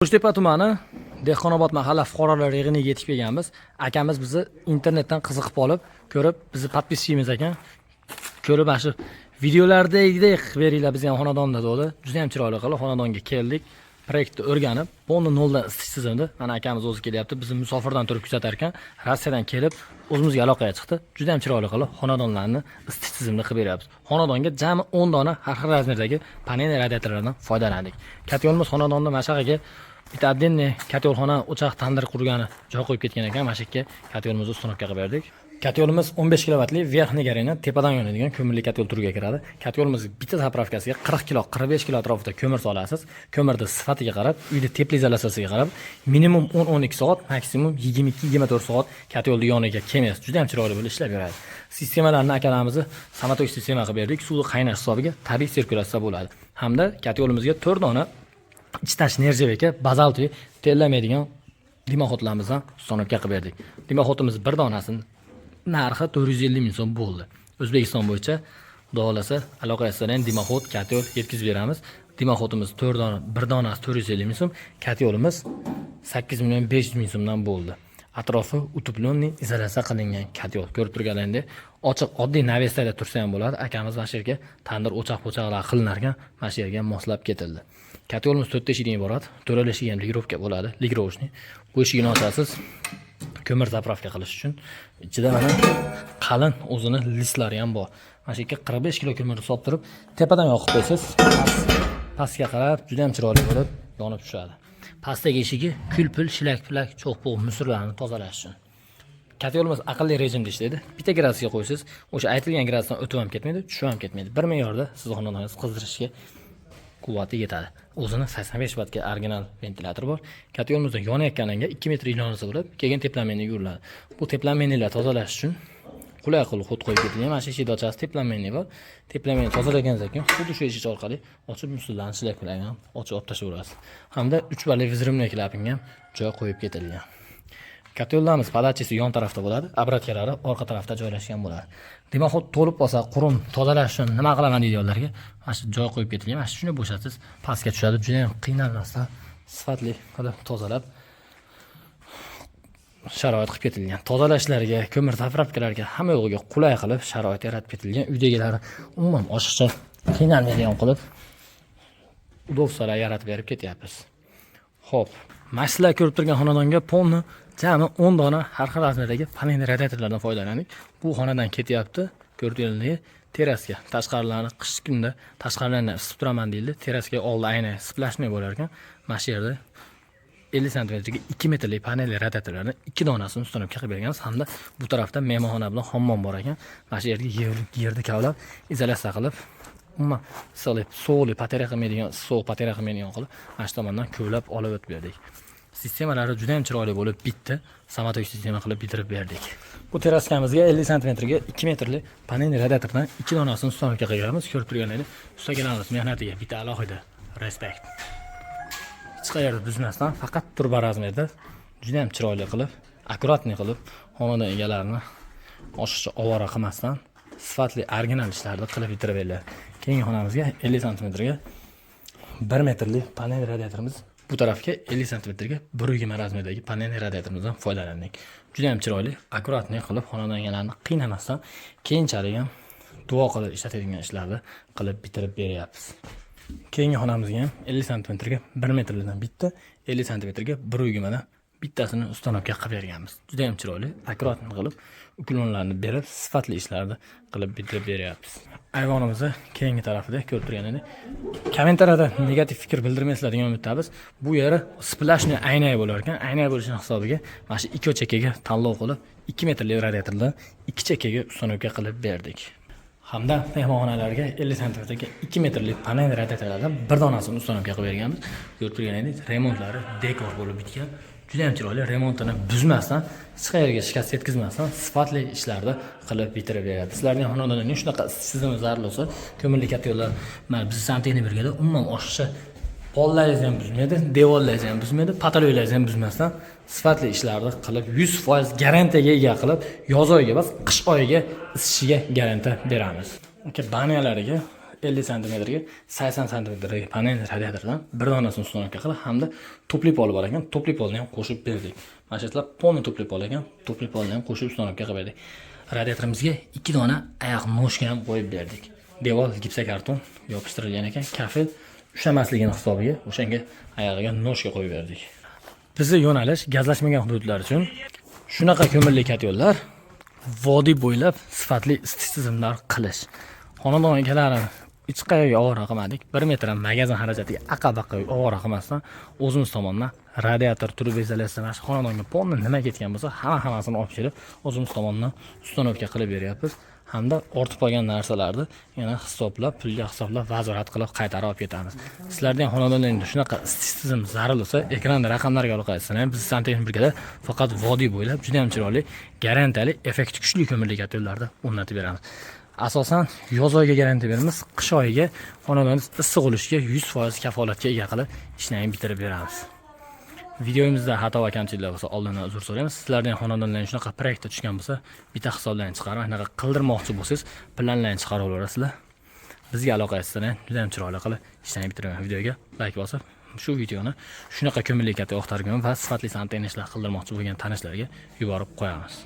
Qo'shtepa tumani Dehqonobod mahalla fuqarolar yig'iniga yetib kelganmiz. Akamiz bizni internetdan qiziqib olib, ko'rib, bizni podpischimiz ekan. Ko'rib, mana shu videolardagidek beringlar biz ham xonadonda dedi. Juda ham chiroyli qilib xonadonga keldik. Proyektni o'rganib, buni noldan isitish tizimida mana akamiz o'zi kelyapti. Bizni musofirdan turib kuzatar ekan, Rossiyadan kelib o'zimizga aloqaga chiqdi. Juda ham chiroyli qilib xonadonlarni isitish tizimida qilib beryapmiz. Xonadonga jami 10 dona har xil razmerdagi panel radiatorlardan foydalandik. Katta yo'limiz xonadonda mashaqaga bitta отдельный katyolxona, o'choq, tandir qurgani joy qo'yib ketgan ekan. Mana shu yerga katyolimizni ustunovka qilib berdik. Katyolimiz 15 kilovatli verxniy gareni tepadan yonadigan ko'mirli katyol turiga kiradi. Katyolimiz bitta zapravkasiga 40 kilo, 45 kilo atrofida ko'mir solasiz. Ko'mirni sifatiga qarab, uyda teplizolyatsiyasiga qarab, minimum 10-12 soat, maksimum 22-24 soat katyolni yoniga kemas. Juda ham chiroyli bo'lib ishlab beradi. Sistemalarni akalarimizni samatoy sistema qilib berdik. Suvni qaynash hisobiga tabiiy sirkulyatsiya bo'ladi. Hamda katyolimizga 4 dona ich tash nerjevaka bazaltli tellamaydigan dimoxodlarimizdan ustunovka qilib berdik. Dimoxodimiz bir donasini narxi 450 ming so'm bo'ldi. O'zbekiston bo'yicha xudo xolasa aloqasidan dimoxod, katyol yetkazib beramiz. Dimoxodimiz 4 dona, bir donasi 450 ming so'm, katyolimiz 8 million 500 ming so'mdan bo'ldi. Atrofi utuplenniy izolyatsiya qilingan katyol. Ko'rib turganlaringdek, ochiq oddiy navestada tursa ham bo'ladi. Akamiz mana shu yerga tandir o'choq-po'choqlar qilinar ekan, mana shu yerga moslab ketildi. Katyolimiz 4 eshikdan iborat, to'rala eshigi ham ligirovka bo'ladi, ligirovchniy. Bu eshigini ochasiz ko'mir zapravka qilish uchun. Ichida mana qalin o'zini listlari ham bor. Mana shu yerga 45 kilo ko'mirni solib turib, tepadan yoqib qo'ysiz, pastga qarab juda ham chiroyli bo'lib yonib tushadi. Pastdagi eshigi kulpul, shilak-pilak, cho'q-po'q musorlarni tozalash uchun. Katyolimiz aqlli rejimda ishlaydi. Bitta gradusga qo'ysiz, o'sha aytilgan gradusdan o'tib ham ketmaydi, tushib ham ketmaydi. Bir me'yorda siz xonadoningizni qizdirishga quvvati yetadi. O'zini 85 wattga original ventilyator bor. Katyolimizda yonayotganiga 2 metr ilonosi bo'lib, keyin teplameniga yuriladi. Bu teplamenilar tozalash uchun qulay qilib xud qo'yib ketilgan. Mana shu eshik ochasiz, teplameni bor. Teplameni tozalaganingizdan keyin xuddi shu eshik orqali ochib musullarni silab bilan ochib olib tashlaverasiz. Hamda 3 balli vizrimli klapinga ham joy qo'yib ketilgan. Katyollarimiz podachisi yon tarafda bo'ladi, obratkalari orqa tarafda joylashgan bo'ladi. Dimoxod to'lib qolsa, qurum tozalash uchun nima qilaman deydiganlarga mana shu joy qo'yib ketilgan. Mana shuni bo'shatasiz, pastga tushadi. Juda ham qiynalmasdan sifatli qilib tozalab sharoit qilib ketilgan. Tozalashlariga, ko'mir zapravkalarga hamma yo'g'iga qulay qilib sharoit yaratib ketilgan. Uydagilar umuman oshiqcha qiynalmaydigan qilib udovsalar yaratib berib ketyapmiz. Xo'p, mana sizlar ko'rib turgan xonadonga polni jami 10 dona har xil razmerdagi panel radiatorlardan foydalandik. Bu xonadan ketyapti. Ko'rdiingizki, terasga, tashqarilarni qish kunda tashqarilarni isitib turaman deyildi. Terasga oldi aynan splashniy bo'lar ekan. Mana shu yerda 50 sm ga 2 metrlik panel radiatorlarni 2 donasini ustunovka qilib berganmiz. Hamda bu tarafda mehmonxona bilan hammom bor ekan. Mana shu yerga yerni kavlab, izolyatsiya qilib, umuman sovuqli patera qilmaydigan, sovuq patera qilmaydigan qilib, mana shu tomondan ko'lab olib o'tib berdik. Sistemalari juda ham chiroyli bo'lib bitdi. Samatoy sistema qilib bitirib berdik. Bu teraskamizga 50 sm ga 2 metrli panel radiatordan 2 donasini ustunovka qilganmiz. Ko'rib turganingizdek, ustalarimiz mehnatiga bitta alohida respekt. Hech qayerda buzmasdan, faqat turba razmerda juda ham chiroyli qilib, akkuratniy qilib, xonadon egalarini oshiqcha ovora qilmasdan sifatli original ishlarni qilib bitirib beradi. Keyingi xonamizga 50 sm ga 1 metrli panel radiatorimiz. Bu tarafga 50 sm ga 1.20 razmerdagi panel radiatorimizdan foydalandik. Juda ham chiroyli, akkuratniy qilib xonadon egalarni qiynamasdan keyinchalik ham duo qilib ishlatadigan ishlarni qilib bitirib beryapmiz. Keyingi xonamizga ham 50 sm ga 1 metrdan bitta, 50 sm ga 1.20 dan bittasini ustunovka qilib berganmiz. Juda ham chiroyli, akkuratniy qilib uklonlarni berib, sifatli ishlarni qilib bitirib beryapmiz. Ayvonimizning keyingi tarafida ko'rib turganingizdek, kommentariyada negativ fikr bildirmaysizlar degan umiddamiz. Bu yeri splashniy ayna bo'lar ekan. Ayna bo'lishining hisobiga mana shu 2 chekkaga tanlov qilib, 2 metrli radiatordan 2 chekkaga ustunovka qilib berdik. Hamda mehmonxonalarga 50 sm ga 2 metrli panel radiatorlardan bir donasini ustunovka qilib berganmiz. Ko'rib turganingizdek, remontlari dekor bo'lib bitgan. Juda ham chiroyli, remontini buzmasdan, hech qayerga shikast yetkazmasdan sifatli ishlarni qilib bitirib beradi. Sizlarning xonadoningizda shunaqa tizimi zarur bo'lsa, ko'mirli katyollar mana biz santexnik birgada umuman oshiqcha pollaringizni ham buzmaydi, devorlaringizni ham buzmaydi, pataloylaringizni ham buzmasdan sifatli ishlarni qilib 100% garantiyaga ega qilib, yoz oyiga emas, qish oyiga isitishiga garantiya beramiz. Banalariga 50 sm ga 80 sm ga panel radiatordan bir donasini uстановка qilib hamda topli pol bor ekan, topli polni ham qo'shib berdik. Mana shu yerlar polni topli pol ekan, topli polni ham qo'shib uстановка qilib berdik. Radiatorimizga 2 dona oyoq noshka ham qo'yib berdik. Devor gipsokarton yopishtirilgan ekan, kafel ushamasligini hisobiga o'shanga oyog'iga noshka qo'yib berdik. Bizning yo'nalish gazlashmagan hududlar uchun shunaqa ko'mirli katyonlar vodiy bo'ylab sifatli isitish tizimlar qilish. Xonadon egalari hech qayerga ovora qilmadik. 1 metr ham magazin xarajatiga aqabaqa ovora qilmasdan o'zimiz tomonidan radiator, turba izolyatsiya, xonadonga polni nima ketgan bo'lsa, hammasini olib kelib o'zimiz tomonidan uстановка qilib beryapmiz. Hamda ortib qolgan narsalarni yana hisoblab, pulga hisoblab, nazorat qilib qaytarib olib ketamiz. Sizlarda ham xonadonlarda shunaqa isitish tizimi zarur bo'lsa, ekranda raqamlarga aloqalasizlar. Biz Santexnik brigada faqat vodiy bo'ylab juda ham chiroyli, garantiyali, effekti kuchli ko'mirli katyonlarda o'rnatib beramiz. Asosan yoz oyiga garantiya beramiz, qish oyiga xonadoningiz issiq bo'lishiga 100% kafolatga ega qilib ishni bitirib beramiz. Videomizda xato va kamchiliklar bo'lsa, oldindan uzr so'raymiz. Sizlarning xonadonlaringiz shunaqa proyektga tushgan bo'lsa, bitta hisoblarni chiqarib, anaqa qildirmoqchi bo'lsangiz, planlarni chiqarib olasizlar. Bizga aloqa qilsanglar, juda ham chiroyli qilib ishni bitirgan videoga like bosib, shu videoni shunaqa ko'mirli katta yoqtirgan va sifatli Santexniklar qildirmoqchi bo'lgan tanishlarga yuborib qo'yamiz.